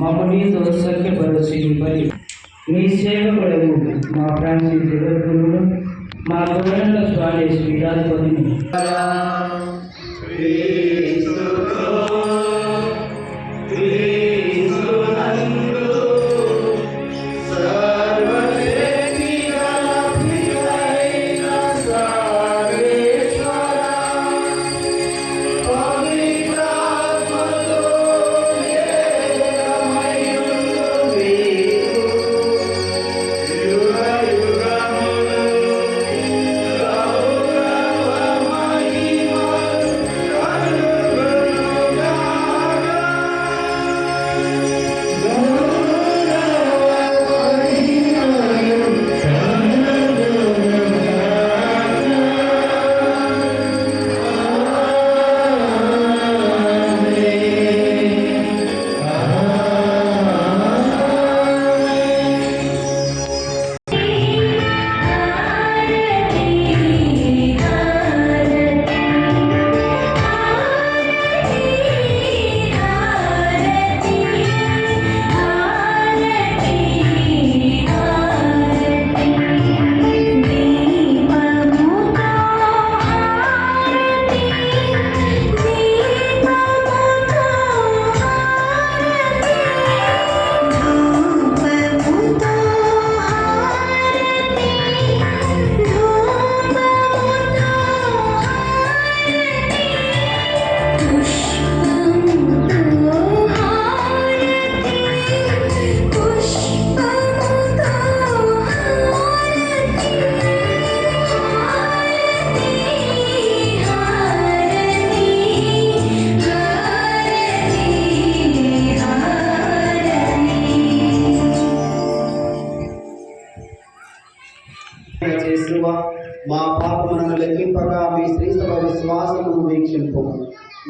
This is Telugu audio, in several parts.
మమ్మల్ని సఖ్యపరచి మరి మీ సేవకుడు మా ఫ్రాన్సిస్ జగద్గురువులు మా గవర్నర్ల స్వామి శ్రీరాధిపతిని మా పాపములను లెక్కింపగా మీ శ్రీ సభ విశ్వాసమును వీక్షింపు.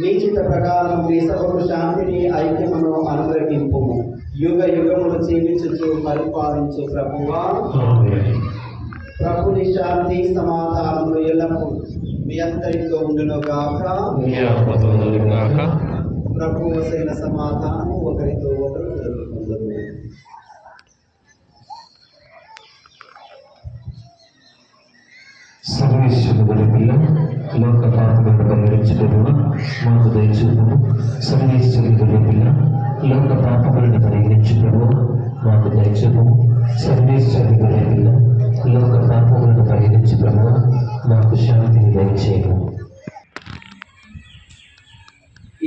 మీ చిత్త ప్రకారం మీ సభకు శాంతిని ఐక్యమును అనుగ్రహింపు. యుగ యుగములు జీవించుచు పరిపాలించు ప్రభువా. ప్రభుని శాంతి సమాధానములు ఎల్లప్పుడు మీ అందరితో ఉండును గాక. ప్రభు వసైన సమాధానము ఒకరితో ఒకరు జరుగుతుందరు. సర్వేశ్వరుని పిల్ల లోక పాపలను పరిహరించుటకు మాకు దయచూపుము. సర్వేశ్వరుని పిల్ల లోక పాపలను పరిహరించుటకు మాకు దయచూపుము. సర్వేశ్వరుని పిల్ల లోక పాపలను పరిహరించుటకు మాకు శాంతిని దయచేయము.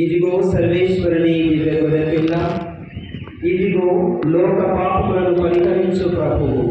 ఇదిగో సర్వేశ్వరుని పిల్ల, ఇదిగో లోక పాపలను పరిహరించు ప్రభువు.